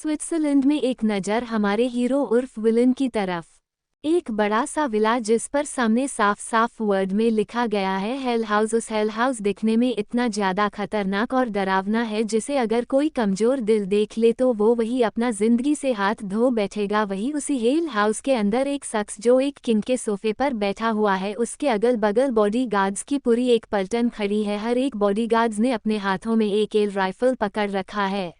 Switzerland में एक नज़र हमारे हीरो उर्फ विलन की तरफ। एक बड़ा सा विला जिस पर सामने साफ साफ वर्ड में लिखा गया है हेल हाउस। उस हेल हाउस दिखने में इतना ज्यादा खतरनाक और डरावना है जिसे अगर कोई कमजोर दिल देख ले तो वो वही अपना जिंदगी से हाथ धो बैठेगा। वही उसी हेल हाउस के अंदर एक शख्स जो एक किंग के सोफे पर बैठा हुआ है, उसके अगल बगल बॉडीगार्ड्स की पूरी एक पलटन खड़ी है। हर एक बॉडीगार्ड्स ने अपने हाथों में एक एयर राइफल पकड़ रखा है।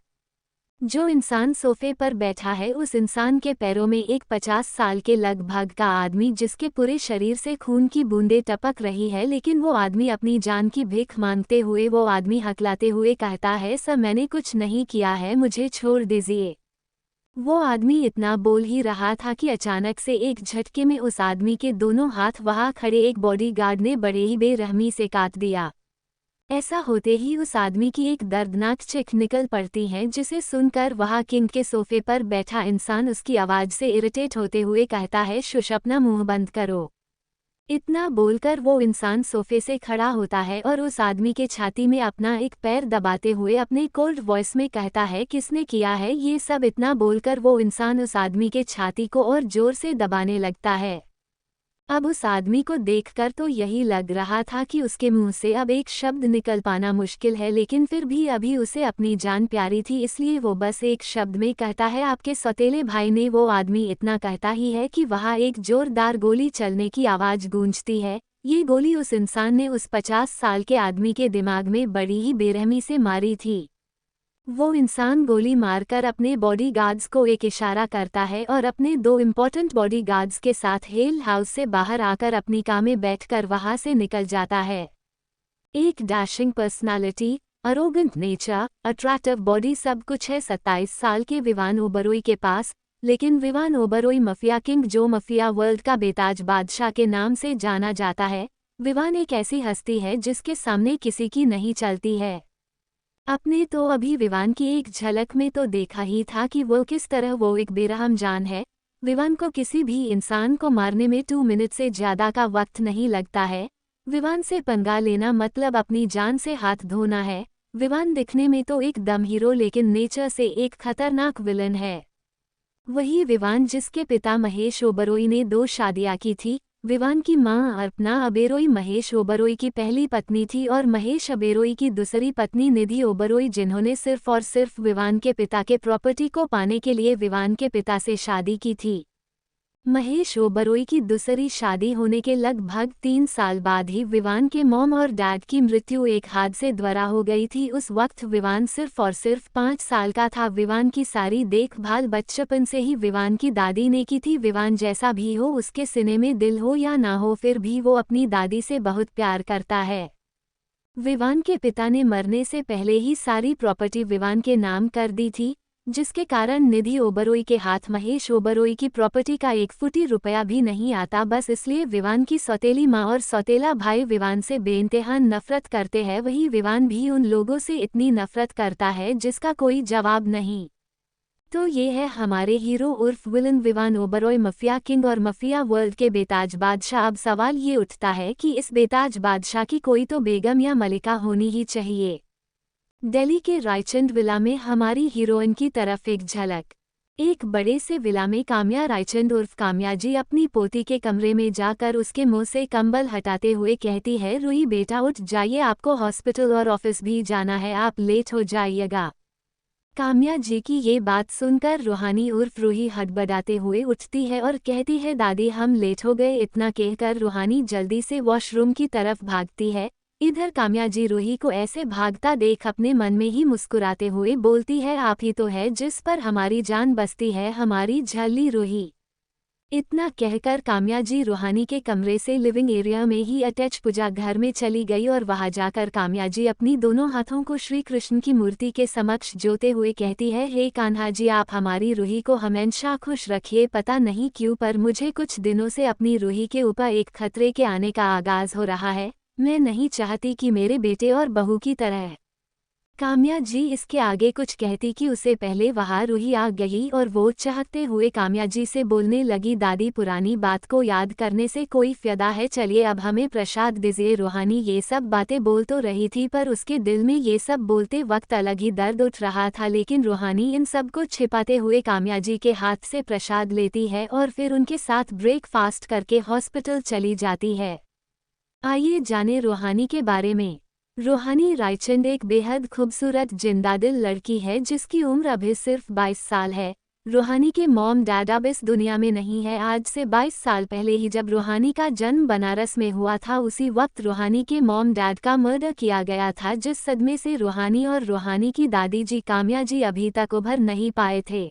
जो इंसान सोफे पर बैठा है उस इंसान के पैरों में एक 50 साल के लगभग का आदमी, जिसके पूरे शरीर से खून की बूंदें टपक रही है, लेकिन वो आदमी अपनी जान की भीख मांगते हुए वो आदमी हकलाते हुए कहता है, सर मैंने कुछ नहीं किया है, मुझे छोड़ दीजिए। वो आदमी इतना बोल ही रहा था कि अचानक से एक झटके में उस आदमी के दोनों हाथ वहां खड़े एक बॉडीगार्ड ने बड़े ही बेरहमी से काट दिया। ऐसा होते ही उस आदमी की एक दर्दनाक चीख निकल पड़ती है, जिसे सुनकर वहां किंग के सोफे पर बैठा इंसान उसकी आवाज से इरिटेट होते हुए कहता है, शुश अपना मुंह बंद करो। इतना बोलकर वो इंसान सोफे से खड़ा होता है और उस आदमी के छाती में अपना एक पैर दबाते हुए अपने कोल्ड वॉइस में कहता है, किसने किया है ये सब। इतना बोलकर वो इंसान उस आदमी के छाती को और जोर से दबाने लगता है। अब उस आदमी को देखकर तो यही लग रहा था कि उसके मुंह से अब एक शब्द निकल पाना मुश्किल है, लेकिन फिर भी अभी उसे अपनी जान प्यारी थी, इसलिए वो बस एक शब्द में कहता है, आपके सौतेले भाई ने। वो आदमी इतना कहता ही है कि वहां एक जोरदार गोली चलने की आवाज गूंजती है। ये गोली उस इंसान ने उस 50 साल के आदमी के दिमाग में बड़ी ही बेरहमी से मारी थी। वो इंसान गोली मारकर अपने बॉडीगार्ड्स को एक इशारा करता है और अपने 2 इम्पोर्टेंट बॉडीगार्ड्स के साथ हेल हाउस से बाहर आकर अपनी कार में बैठकर वहां से निकल जाता है। एक dashing personality, arrogant nature, attractive body, सब कुछ है 27 साल के विवान ओबरोई के पास। लेकिन विवान ओबरोई मफिया किंग, जो मफिया वर्ल्ड का बेताज बादशाह के नाम से जाना जाता है। विवान एक ऐसी हस्ती है जिसके सामने किसी की नहीं चलती है। आपने तो अभी विवान की एक झलक में तो देखा ही था कि वो किस तरह वो एक बेरहम जान है। विवान को किसी भी इंसान को मारने में 2 मिनट से ज्यादा का वक्त नहीं लगता है। विवान से पंगा लेना मतलब अपनी जान से हाथ धोना है। विवान दिखने में तो एक दम हीरो, लेकिन नेचर से एक खतरनाक विलन है। वही विवान जिसके पिता महेश ओबरोई ने 2 शादियां की थी। विवान की मां अर्पना ओबेरोई महेश ओबरोई की पहली पत्नी थी और महेश ओबेरोई की दूसरी पत्नी निधि ओबरोई, जिन्होंने सिर्फ और सिर्फ विवान के पिता के प्रॉपर्टी को पाने के लिए विवान के पिता से शादी की थी। महेश ओबरोई की दूसरी शादी होने के लगभग 3 साल बाद ही विवान के मॉम और डैड की मृत्यु एक हादसे द्वारा हो गई थी। उस वक्त विवान सिर्फ और सिर्फ 5 साल का था। विवान की सारी देखभाल बचपन से ही विवान की दादी ने की थी। विवान जैसा भी हो, उसके सीने में दिल हो या ना हो, फिर भी वो अपनी दादी से बहुत प्यार करता है। विवान के पिता ने मरने से पहले ही सारी प्रॉपर्टी विवान के नाम कर दी थी, जिसके कारण निधि ओबरोई के हाथ महेश ओबरोई की प्रॉपर्टी का 1 फुटी रुपया भी नहीं आता। बस इसलिए विवान की सौतेली माँ और सौतेला भाई विवान से बेइंतहा नफरत करते हैं। वही विवान भी उन लोगों से इतनी नफरत करता है जिसका कोई जवाब नहीं। तो ये है हमारे हीरो उर्फ villain Vivaan Oberoi, mafia king और मफिया वर्ल्ड के बेताज बादशाह। अब सवाल ये उठता है कि इस बेताज बादशाह की कोई तो बेगम या मलिका होनी ही चाहिए। दिल्ली के रायचंद विला में हमारी हीरोइन की तरफ एक झलक। एक बड़े से विला में काम्या रायचंद उर्फ काम्या जी अपनी पोती के कमरे में जाकर उसके मुंह से कंबल हटाते हुए कहती है, रूही बेटा उठ जाइए, आपको हॉस्पिटल और ऑफिस भी जाना है, आप लेट हो जाइएगा। काम्या जी की ये बात सुनकर रूहानी उर्फ रूही हड़बड़ाते हुए उठती है और कहती है, दादी हम लेट हो गए। इतना कहकर रूहानी जल्दी से वॉशरूम की तरफ भागती है। इधर काम्या जी रूही को ऐसे भागता देख अपने मन में ही मुस्कुराते हुए बोलती है, आप ही तो है जिस पर हमारी जान बसती है, हमारी झल्ली रूही। इतना कहकर काम्या जी रूहानी के कमरे से लिविंग एरिया में ही अटैच पूजा घर में चली गई और वहां जाकर काम्या जी अपनी दोनों हाथों को श्री कृष्ण की मूर्ति के समक्ष जोते हुए कहती है, हे कान्हा जी आप हमारी रूही को हमेशा खुश रखिए। पता नहीं क्यों पर मुझे कुछ दिनों से अपनी रूही के ऊपर एक खतरे के आने का आगाज हो रहा है। मैं नहीं चाहती कि मेरे बेटे और बहू की तरह काम्या जी इसके आगे कुछ कहती कि उसे पहले वहाँ रूही आ गई और वो चहकते हुए काम्या जी से बोलने लगी, दादी पुरानी बात को याद करने से कोई फ़ायदा है, चलिए अब हमें प्रसाद दीजिए। रूहानी ये सब बातें बोल तो रही थी पर उसके दिल में ये सब बोलते वक्त अलग ही दर्द उठ रहा था। लेकिन रूहानी इन सब को छिपाते हुए काम्या जी के हाथ से प्रसाद लेती है और फिर उनके साथ ब्रेकफास्ट करके हॉस्पिटल चली जाती है। आइए जाने रूहानी के बारे में। रूहानी रायचंद एक बेहद खूबसूरत जिंदादिल लड़की है जिसकी उम्र अभी सिर्फ 22 साल है। रूहानी के मॉम डैड अब इस दुनिया में नहीं है। आज से 22 साल पहले ही जब रूहानी का जन्म बनारस में हुआ था उसी वक्त रूहानी के मॉम डैड का मर्डर किया गया था, जिस सदमे से रूहानी और रूहानी की दादी जी काम्या जी अभी तक उभर नहीं पाए थे।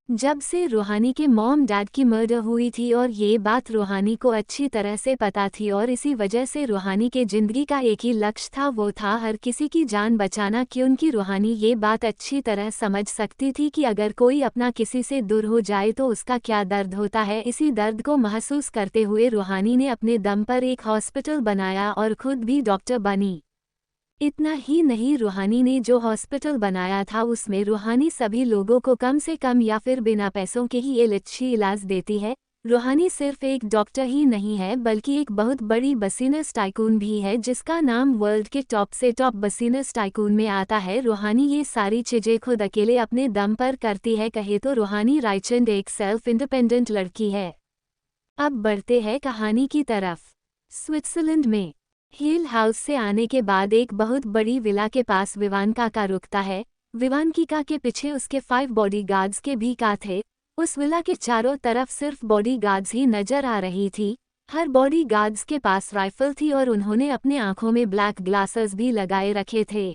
जब से रूहानी के मॉम डैड की मर्डर हुई थी और ये बात रूहानी को अच्छी तरह से पता थी और इसी वजह से रूहानी के ज़िंदगी का एक ही लक्ष्य था, वो था हर किसी की जान बचाना। क्योंकि रूहानी ये बात अच्छी तरह समझ सकती थी कि अगर कोई अपना किसी से दूर हो जाए तो उसका क्या दर्द होता है। इसी दर्द को महसूस करते हुए रूहानी ने अपने दम पर एक हॉस्पिटल बनाया और खुद भी डॉक्टर बनी। इतना ही नहीं, रूहानी ने जो हॉस्पिटल बनाया था उसमें रूहानी सभी लोगों को कम से कम या फिर बिना पैसों के ही अच्छी इलाज देती है। रूहानी सिर्फ एक डॉक्टर ही नहीं है बल्कि एक बहुत बड़ी बिजनेस टाइकून भी है जिसका नाम वर्ल्ड के टॉप से टॉप बिजनेस टाइकून में आता है। रूहानी ये सारी चीजें खुद अकेले अपने दम पर करती है। कहे तो रूहानी रायचंद एक सेल्फ इंडिपेंडेंट लड़की है। अब बढ़ते हैं कहानी की तरफ। स्विट्जरलैंड में हिल हाउस से आने के बाद एक बहुत बड़ी विला के पास विवान काका रुकता है। विवान कीका के पीछे उसके 5 बॉडीगार्ड्स के भी का थे। उस विला के चारों तरफ सिर्फ बॉडीगार्ड्स ही नजर आ रही थी। हर बॉडीगार्ड्स के पास राइफल थी और उन्होंने अपने आंखों में ब्लैक ग्लासेस भी लगाए रखे थे।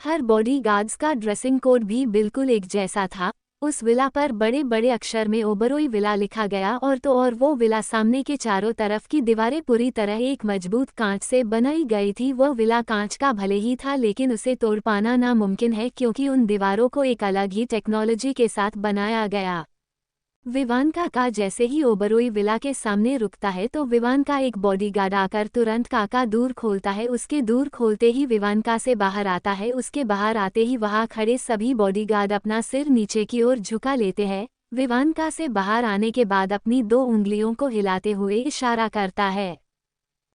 हर बॉडीगार्ड्स का ड्रेसिंग कोड भी बिल्कुल एक जैसा था। उस विला पर बड़े बड़े अक्षर में ओबरोई विला लिखा गया और वो विला सामने के चारों तरफ की दीवारें पूरी तरह एक मजबूत कांच से बनाई गई थी। वह विला कांच का भले ही था लेकिन उसे तोड़ पाना नामुमकिन है क्योंकि उन दीवारों को एक अलग ही टेक्नोलॉजी के साथ बनाया गया। विवान काका जैसे ही ओबरोई विला के सामने रुकता है तो विवान का एक बॉडीगार्ड आकर तुरंत काका दूर खोलता है। उसके दूर खोलते ही विवान का से बाहर आता है। उसके बाहर आते ही वहां खड़े सभी बॉडीगार्ड अपना सिर नीचे की ओर झुका लेते हैं। विवान का से बाहर आने के बाद अपनी 2 उंगलियों को हिलाते हुए इशारा करता है।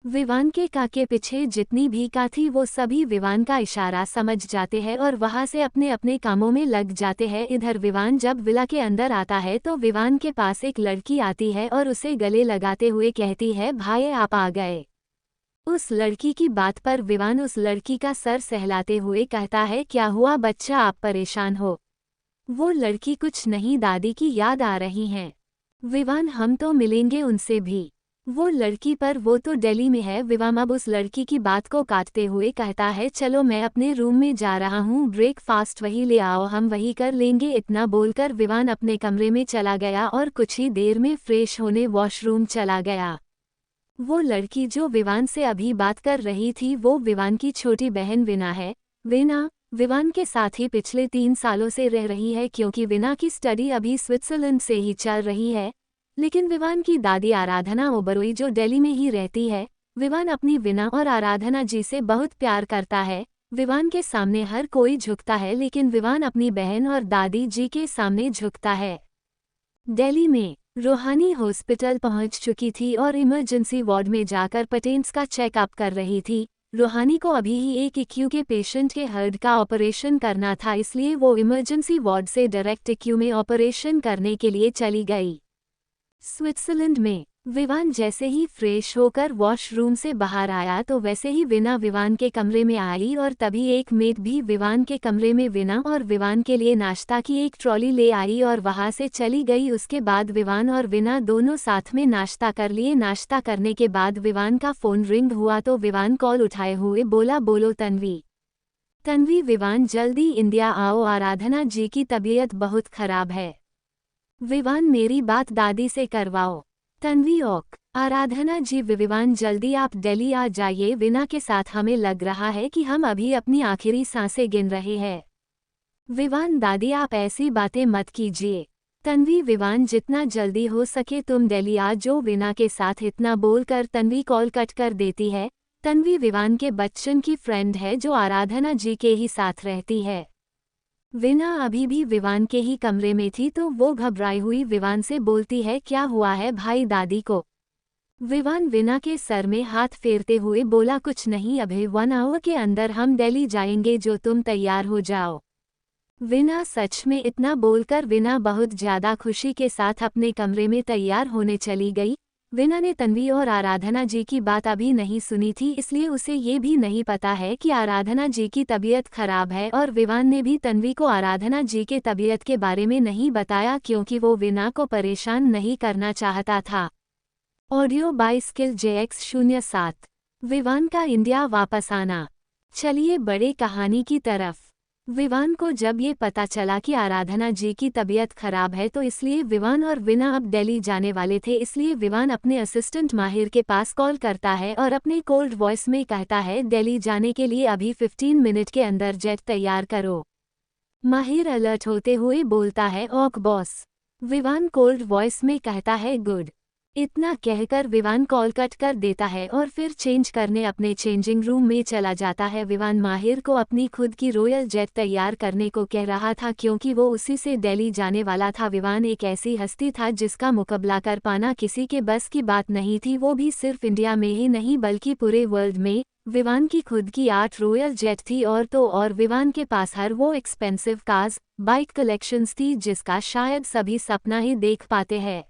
विवान के का के पीछे जितनी भी का थी वो सभी विवान का इशारा समझ जाते हैं और वहां से अपने अपने कामों में लग जाते हैं। इधर विवान जब विला के अंदर आता है तो विवान के पास एक लड़की आती है और उसे गले लगाते हुए कहती है, भाई आप आ गए। उस लड़की की बात पर विवान उस लड़की का सर सहलाते हुए कहता है, क्या हुआ बच्चा, आप परेशान हो? वो लड़की, कुछ नहीं दादी की याद आ रही हैं। विवान, हम तो मिलेंगे उनसे भी। वो लड़की, पर वो तो दिल्ली में है। विवान अब उस लड़की की बात को काटते हुए कहता है, चलो मैं अपने रूम में जा रहा हूँ, ब्रेकफास्ट वही ले आओ, हम वही कर लेंगे। इतना बोलकर विवान अपने कमरे में चला गया और कुछ ही देर में फ्रेश होने वॉशरूम चला गया। वो लड़की जो विवान से अभी बात कर रही थी वो विवान की छोटी बहन वीना है। वीना विवान के साथ ही पिछले 3 सालों से रह रही है क्योंकि वीना की स्टडी अभी स्विट्जरलैंड से ही चल रही है। लेकिन विवान की दादी आराधना ओबरोई जो दिल्ली में ही रहती है। विवान अपनी वीना और आराधना जी से बहुत प्यार करता है। विवान के सामने हर कोई झुकता है लेकिन विवान अपनी बहन और दादी जी के सामने झुकता है। दिल्ली में रूहानी हॉस्पिटल पहुंच चुकी थी और इमरजेंसी वार्ड में जाकर पेशेंट्स का चेकअप कर रही थी। रूहानी को अभी ही एक ICU के पेशेंट के हार्ट का ऑपरेशन करना था, इसलिए वो इमरजेंसी वार्ड से डायरेक्ट ICU में ऑपरेशन करने के लिए चली गई। स्विट्जरलैंड में विवान जैसे ही फ्रेश होकर वॉशरूम से बाहर आया तो वैसे ही वीना विवान के कमरे में आई और तभी एक मेड भी विवान के कमरे में वीना और विवान के लिए नाश्ता की एक ट्रॉली ले आई और वहां से चली गई। उसके बाद विवान और वीना दोनों साथ में नाश्ता कर लिए। नाश्ता करने के बाद विवान का फोन रिंग हुआ तो विवान कॉल उठाए हुए बोला, बोलो तन्वी। तन्वी, विवान जल्दी इंडिया आओ, आराधना जी की तबीयत बहुत खराब है। विवान, मेरी बात दादी से करवाओ। तन्वी, ओक। आराधना जी, विवान जल्दी आप दिल्ली आ जाइए, वीना के साथ हमें लग रहा है कि हम अभी अपनी आखिरी सांसें गिन रहे हैं। विवान, दादी आप ऐसी बातें मत कीजिए। तन्वी, विवान जितना जल्दी हो सके तुम दिल्ली आ जाओ वीना के साथ। इतना बोलकर तन्वी कॉल कट कर देती है। तन्वी विवान के बच्चन की फ्रेंड है जो आराधना जी के ही साथ रहती है। विना अभी भी विवान के ही कमरे में थी तो वो घबराई हुई विवान से बोलती है, क्या हुआ है भाई दादी को। विवान विना के सर में हाथ फेरते हुए बोला, कुछ नहीं, अभी 1 आवर के अंदर हम दिल्ली जाएंगे, जो तुम तैयार हो जाओ। विना सच में इतना बोलकर विना बहुत ज्यादा खुशी के साथ अपने कमरे में तैयार होने चली गई। विना ने तन्वी और आराधना जी की बात अभी नहीं सुनी थी, इसलिए उसे ये भी नहीं पता है कि आराधना जी की तबीयत खराब है, और विवान ने भी तन्वी को आराधना जी के तबीयत के बारे में नहीं बताया क्योंकि वो विना को परेशान नहीं करना चाहता था। Audio bye skill JX07। Vivaan का इंडिया वापस आना। चलिए बड़े कहानी की तरफ। विवान को जब ये पता चला कि आराधना जी की तबीयत खराब है तो इसलिए विवान और विना अब दिल्ली जाने वाले थे, इसलिए विवान अपने असिस्टेंट माहिर के पास कॉल करता है और अपने कोल्ड वॉइस में कहता है, दिल्ली जाने के लिए अभी 15 मिनट के अंदर जेट तैयार करो। माहिर अलर्ट होते हुए बोलता है, okay boss. Vivaan cold voice में कहता है, गुड। इतना कहकर विवान कॉल कट कर देता है और फिर चेंज करने अपने चेंजिंग रूम में चला जाता है। विवान माहिर को अपनी खुद की रॉयल जेट तैयार करने को कह रहा था क्योंकि वो उसी से दिल्ली जाने वाला था। विवान एक ऐसी हस्ती था जिसका मुकाबला कर पाना किसी के बस की बात नहीं थी, वो भी सिर्फ इंडिया में ही नहीं बल्कि पूरे वर्ल्ड में। विवान की खुद की 8 रॉयल जेट थी और विवान के पास हर वो एक्सपेंसिव कार्स, बाइक कलेक्शंस थी जिसका शायद सभी सपना ही देख पाते हैं।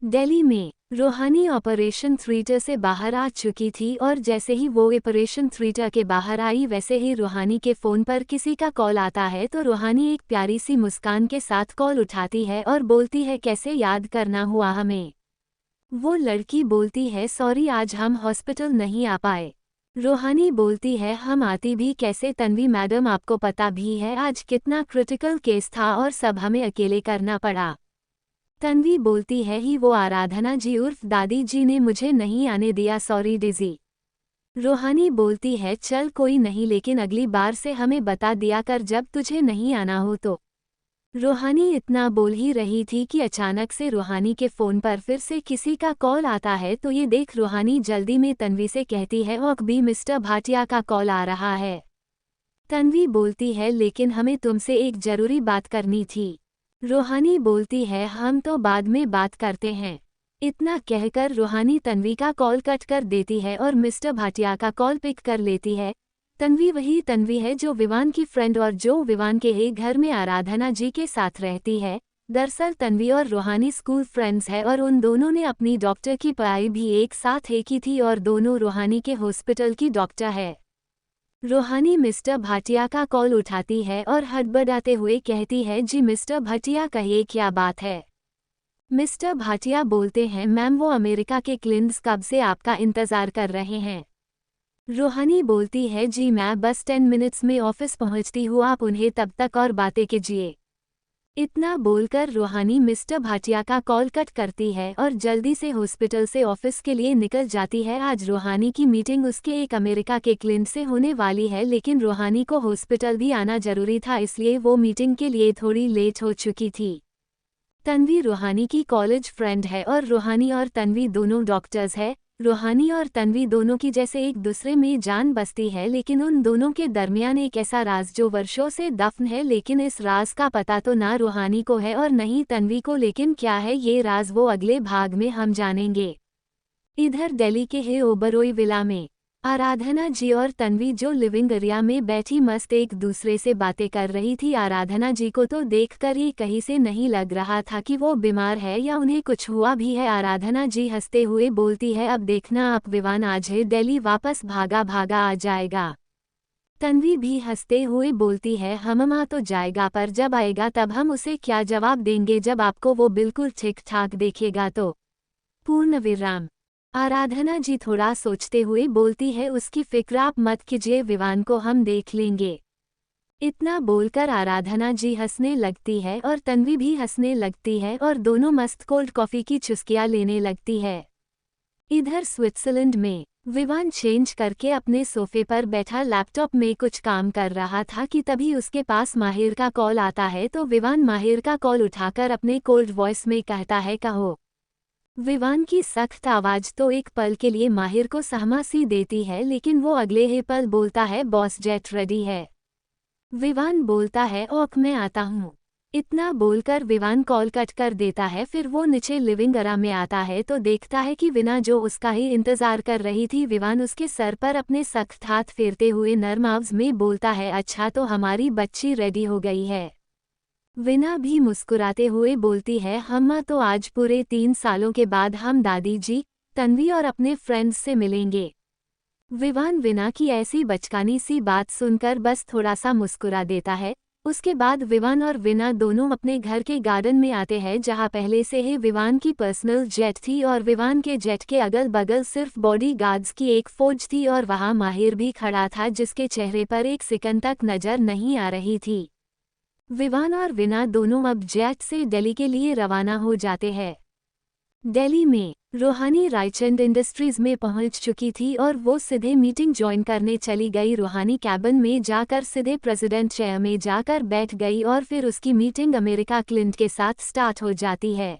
दिल्ली में रूहानी ऑपरेशन थ्रीटर से बाहर आ चुकी थी और जैसे ही वो ऑपरेशन थ्रीटर के बाहर आई वैसे ही रूहानी के फ़ोन पर किसी का कॉल आता है तो रूहानी एक प्यारी सी मुस्कान के साथ कॉल उठाती है और बोलती है, कैसे याद करना हुआ हमें। वो लड़की बोलती है, सॉरी आज हम हॉस्पिटल नहीं आ पाए। रूहानी बोलती है, हम आती भी कैसे तन्वी मैडम, आपको पता भी है आज कितना क्रिटिकल केस था और सब हमें अकेले करना पड़ा। तन्वी बोलती है, ही वो आराधना जी उर्फ दादी जी ने मुझे नहीं आने दिया, सॉरी डिजी। रूहानी बोलती है, चल कोई नहीं, लेकिन अगली बार से हमें बता दिया कर जब तुझे नहीं आना हो तो। रूहानी इतना बोल ही रही थी कि अचानक से रूहानी के फ़ोन पर फिर से किसी का कॉल आता है तो ये देख रूहानी जल्दी में तन्वी से कहती है, ओक भी मिस्टर भाटिया का कॉल आ रहा है। तन्वी बोलती है, लेकिन हमें तुमसे एक ज़रूरी बात करनी थी। रूहानी बोलती है, हम तो बाद में बात करते हैं। इतना कहकर रूहानी तन्वी का कॉल कट कर देती है और मिस्टर भाटिया का कॉल पिक कर लेती है। तन्वी वही तन्वी है जो विवान की फ्रेंड और जो विवान के ही घर में आराधना जी के साथ रहती है। दरअसल तन्वी और रूहानी स्कूल फ्रेंड्स है और उन दोनों ने अपनी डॉक्टर की पढ़ाई भी एक साथ ही की थी और दोनों रूहानी के हॉस्पिटल की डॉक्टर है। रूहानी मिस्टर भाटिया का कॉल उठाती है और हड़बड़ाते हुए कहती है, जी मिस्टर भाटिया कहिए क्या बात है। मिस्टर भाटिया बोलते हैं, मैम वो अमेरिका के क्लिंट्स कब से आपका इंतज़ार कर रहे हैं। रूहानी बोलती है, जी मैं बस 10 मिनट्स में ऑफिस पहुंचती हूँ, आप उन्हें तब तक और बातें कीजिए। इतना बोलकर रूहानी मिस्टर भाटिया का कॉल कट करती है और जल्दी से हॉस्पिटल से ऑफिस के लिए निकल जाती है। आज रूहानी की मीटिंग उसके एक अमेरिका के क्लिंट से होने वाली है, लेकिन रूहानी को हॉस्पिटल भी आना जरूरी था इसलिए वो मीटिंग के लिए थोड़ी लेट हो चुकी थी। तन्वी रूहानी की कॉलेज फ्रेंड है और रूहानी और तन्वी दोनों डॉक्टर्स है। रूहानी और तन्वी दोनों की जैसे एक दूसरे में जान बसती है, लेकिन उन दोनों के दरमियान एक ऐसा राज जो वर्षों से दफन है, लेकिन इस राज का पता तो ना रूहानी को है और नहीं तन्वी को, लेकिन क्या है ये राज वो अगले भाग में हम जानेंगे। इधर दिल्ली के है ओबरोई विला में आराधना जी और तन्वी जो लिविंग एरिया में बैठी मस्त एक दूसरे से बातें कर रही थी। आराधना जी को तो देखकर ही कहीं से नहीं लग रहा था कि वो बीमार है या उन्हें कुछ हुआ भी है। आराधना जी हंसते हुए बोलती है, अब देखना आप विवान आज है दिल्ली वापस भागा भागा आ जाएगा। तन्वी भी हंसते हुए बोलती है, हम आ तो जाएगा पर जब आएगा तब हम उसे क्या जवाब देंगे जब आपको वो बिल्कुल ठीक ठाक देखेगा तो। पूर्ण विराम। आराधना जी थोड़ा सोचते हुए बोलती है, उसकी फिक्र आप मत कीजिए, विवान को हम देख लेंगे। इतना बोलकर आराधना जी हंसने लगती है और तन्वी भी हंसने लगती है और दोनों मस्त कोल्ड कॉफी की चुस्कियां लेने लगती है। इधर स्विट्जरलैंड में विवान चेंज करके अपने सोफे पर बैठा लैपटॉप में कुछ काम कर रहा था कि तभी उसके पास माहिर का कॉल आता है तो विवान माहिर का कॉल उठाकर अपने कोल्ड वॉइस में कहता है, कहो। विवान की सख्त आवाज तो एक पल के लिए माहिर को सहमा सी देती है, लेकिन वो अगले ही पल बोलता है, बॉस जेट रेडी है। विवान बोलता है, ओक मैं आता हूँ। इतना बोलकर विवान कॉल कट कर देता है। फिर वो नीचे लिविंग एरिया में आता है तो देखता है कि विना जो उसका ही इंतजार कर रही थी, विवान उसके सर पर अपने सख्त हाथ फेरते हुए नर्म आवाज में बोलता है, अच्छा तो हमारी बच्ची रेडी हो गई है। विना भी मुस्कुराते हुए बोलती है, हम्मा तो आज पूरे 3 सालों के बाद हम दादी जी, तन्वी और अपने फ्रेंड्स से मिलेंगे। विवान विना की ऐसी बचकानी सी बात सुनकर बस थोड़ा सा मुस्कुरा देता है। उसके बाद विवान और विना दोनों अपने घर के गार्डन में आते हैं, जहां पहले से ही विवान की पर्सनल जेट थी और विवान के जेट के अगल बगल सिर्फ बॉडी गार्ड्स की एक फौज थी और वहां माहिर भी खड़ा था, जिसके चेहरे पर एक सेकंड तक नजर नहीं आ रही थी। विवान और विना दोनों अब जेट से दिल्ली के लिए रवाना हो जाते हैं। दिल्ली में रूहानी रायचंद इंडस्ट्रीज में पहुंच चुकी थी और वो सीधे मीटिंग ज्वाइन करने चली गई। रूहानी कैबिन में जाकर सीधे प्रेसिडेंट चेयर में जाकर बैठ गई और फिर उसकी मीटिंग अमेरिका क्लिंट के साथ स्टार्ट हो जाती है।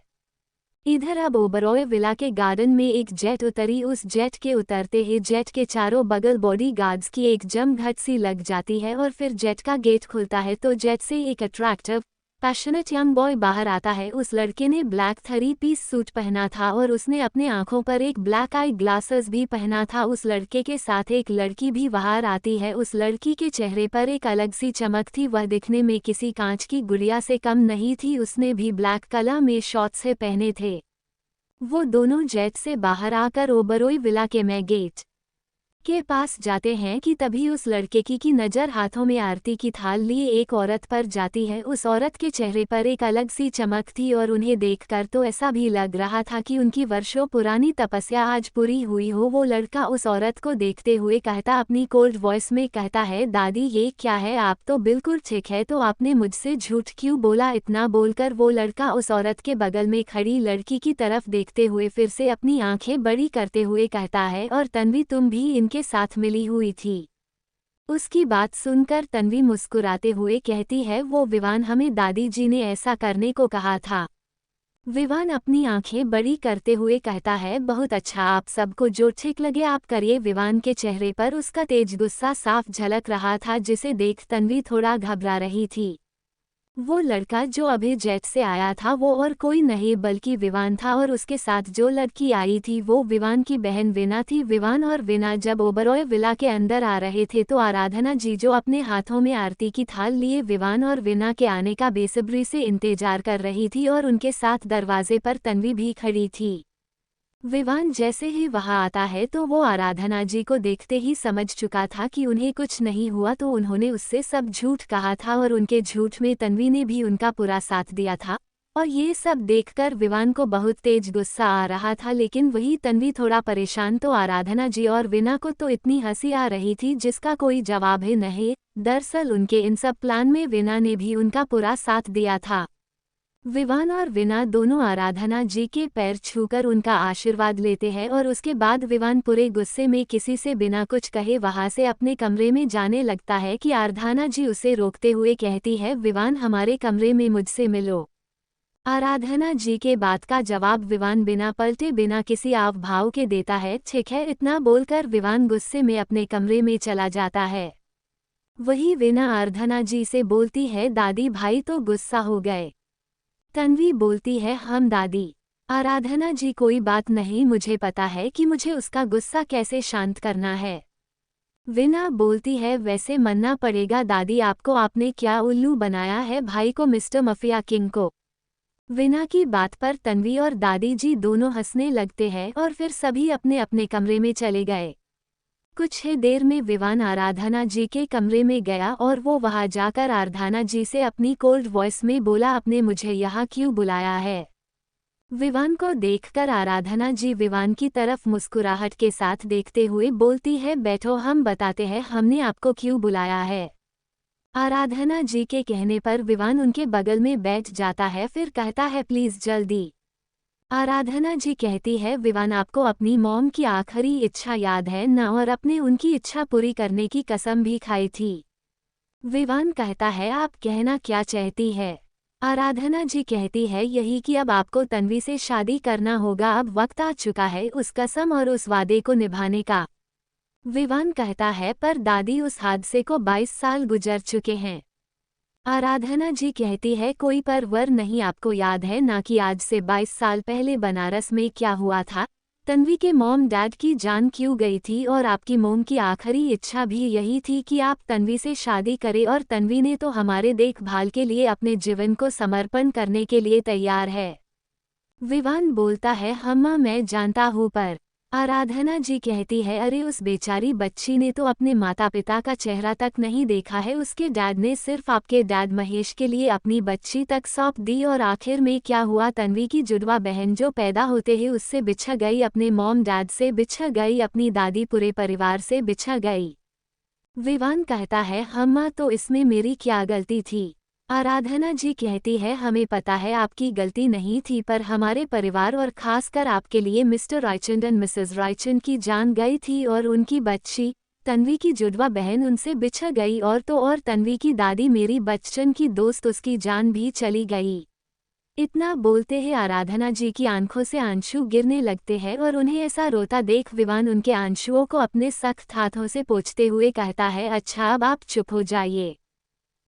इधर अब ओबरॉय विला के गार्डन में एक जेट उतरी। उस जेट के उतरते ही जेट के चारों बगल बॉडी गार्ड्स की एक जमघट सी लग जाती है और फिर जेट का गेट खुलता है तो जेट से एक अट्रैक्टिव पैशनेट यंग बॉय बाहर आता है। उस लड़के ने ब्लैक 3-पीस सूट पहना था और उसने अपने आंखों पर एक ब्लैक आई ग्लासेस भी पहना था। उस लड़के के साथ एक लड़की भी बाहर आती है। उस लड़की के चेहरे पर एक अलग सी चमक थी, वह दिखने में किसी कांच की गुड़िया से कम नहीं थी। उसने भी ब्लैक कलर में शॉर्ट्स से पहने थे। वो दोनों जेट से बाहर आकर ओबरॉय विला के में गेट के पास जाते हैं कि तभी उस लड़के की नज़र हाथों में आरती की थाल लिए एक औरत पर जाती है। उस औरत के चेहरे पर एक अलग सी चमक थी और उन्हें देखकर तो ऐसा भी लग रहा था कि उनकी वर्षों पुरानी तपस्या आज पूरी हुई हो। वो लड़का उस औरत को देखते हुए कहता, अपनी कोल्ड वॉइस में कहता है, दादी ये क्या है, आप तो बिल्कुल ठीक है, तो आपने मुझसे झूठ क्यों बोला। इतना बोलकर वो लड़का उस औरत के बगल में खड़ी लड़की की तरफ देखते हुए फिर से अपनी आंखें बड़ी करते हुए कहता है, और तन्वी तुम भी इनके साथ मिली हुई थी। उसकी बात सुनकर तन्वी मुस्कुराते हुए कहती है, वो विवान हमें दादी जी ने ऐसा करने को कहा था। विवान अपनी आंखें बड़ी करते हुए कहता है, बहुत अच्छा, आप सबको जो ठीक लगे आप करिए। विवान के चेहरे पर उसका तेज गुस्सा साफ झलक रहा था, जिसे देख तन्वी थोड़ा घबरा रही थी। वो लड़का जो अभी जेट से आया था वो और कोई नहीं बल्कि विवान था और उसके साथ जो लड़की आई थी वो विवान की बहन विना थी। विवान और विना जब ओबरॉय विला के अंदर आ रहे थे तो आराधना जी जो अपने हाथों में आरती की थाल लिए विवान और विना के आने का बेसब्री से इंतजार कर रही थी और उनके साथ दरवाजे पर तन्वी भी खड़ी थी। विवान जैसे ही वहां आता है तो वो आराधना जी को देखते ही समझ चुका था कि उन्हें कुछ नहीं हुआ, तो उन्होंने उससे सब झूठ कहा था और उनके झूठ में तन्वी ने भी उनका पूरा साथ दिया था। और ये सब देखकर विवान को बहुत तेज गुस्सा आ रहा था, लेकिन वही तन्वी थोड़ा परेशान। तो आराधना जी और विना को तो इतनी हंसी आ रही थी जिसका कोई जवाब ही नहीं। दरअसल उनके इन सब प्लान में विना ने भी उनका पूरा साथ दिया था। विवान और विना दोनों आराधना जी के पैर छूकर उनका आशीर्वाद लेते हैं और उसके बाद विवान पूरे गुस्से में किसी से बिना कुछ कहे वहां से अपने कमरे में जाने लगता है कि आराधना जी उसे रोकते हुए कहती है, विवान हमारे कमरे में मुझसे मिलो। आराधना जी के बात का जवाब विवान बिना पलटे बिना किसी आव भाव के देता है, ठीक है। इतना बोलकर विवान गुस्से में अपने कमरे में चला जाता है। वही विना आराधना जी से बोलती है, दादी भाई तो गुस्सा हो गए। तन्वी बोलती है, हम दादी। आराधना जी कोई बात नहीं, मुझे पता है कि मुझे उसका गुस्सा कैसे शांत करना है। विना बोलती है, वैसे मानना पड़ेगा दादी आपको, आपने क्या उल्लू बनाया है भाई को, मिस्टर मफिया किंग को। विना की बात पर तन्वी और दादी जी दोनों हंसने लगते हैं और फिर सभी अपने अपने कमरे में चले गए। कुछ ही देर में विवान आराधना जी के कमरे में गया और वो वहां जाकर आराधना जी से अपनी कोल्ड वॉइस में बोला, आपने मुझे यहाँ क्यों बुलाया है। विवान को देखकर आराधना जी विवान की तरफ मुस्कुराहट के साथ देखते हुए बोलती है, बैठो हम बताते हैं हमने आपको क्यों बुलाया है। आराधना जी के कहने पर विवान उनके बगल में बैठ जाता है, फिर कहता है, प्लीज जल्दी। आराधना जी कहती है, विवान आपको अपनी मॉम की आखिरी इच्छा याद है ना, और अपने उनकी इच्छा पूरी करने की कसम भी खाई थी। विवान कहता है, आप कहना क्या चाहती है। आराधना जी कहती है यही कि अब आपको तन्वी से शादी करना होगा, अब वक्त आ चुका है उस कसम और उस वादे को निभाने का। विवान कहता है पर दादी उस हादसे को 22 साल गुजर चुके हैं। आराधना जी कहती है कोई पर वर नहीं, आपको याद है ना कि आज से 22 साल पहले बनारस में क्या हुआ था। तन्वी के मॉम डैड की जान क्यों गई थी और आपकी मोम की आखिरी इच्छा भी यही थी कि आप तन्वी से शादी करें और तन्वी ने तो हमारे देखभाल के लिए अपने जीवन को समर्पण करने के लिए तैयार है। विवान बोलता है हम्मा मैं जानता हूँ पर आराधना जी कहती है अरे उस बेचारी बच्ची ने तो अपने माता पिता का चेहरा तक नहीं देखा है, उसके डैड ने सिर्फ आपके डैड महेश के लिए अपनी बच्ची तक सौंप दी और आखिर में क्या हुआ, तन्वी की जुड़वा बहन जो पैदा होते ही उससे बिछड़ गई, अपने मॉम डैड से बिछड़ गई, अपनी दादी पूरे परिवार से बिछड़ गई। विवान कहता है हम्मा तो इसमें मेरी क्या गलती थी। आराधना जी कहती है हमें पता है आपकी गलती नहीं थी पर हमारे परिवार और खासकर आपके लिए mister Raichand and Mrs Raichand की जान गई थी और उनकी बच्ची तन्वी की जुड़वा बहन उनसे बिछड़ गई और तो और तन्वी की दादी मेरी बचपन की दोस्त उसकी जान भी चली गई। इतना बोलते ही आराधना जी की आंखों से आंसू गिरने लगते हैं और उन्हें ऐसा रोता देख विवान उनके आंसुओं को अपने सख्त हाथों से पोंछते हुए कहता है अच्छा अब आप चुप हो जाइए।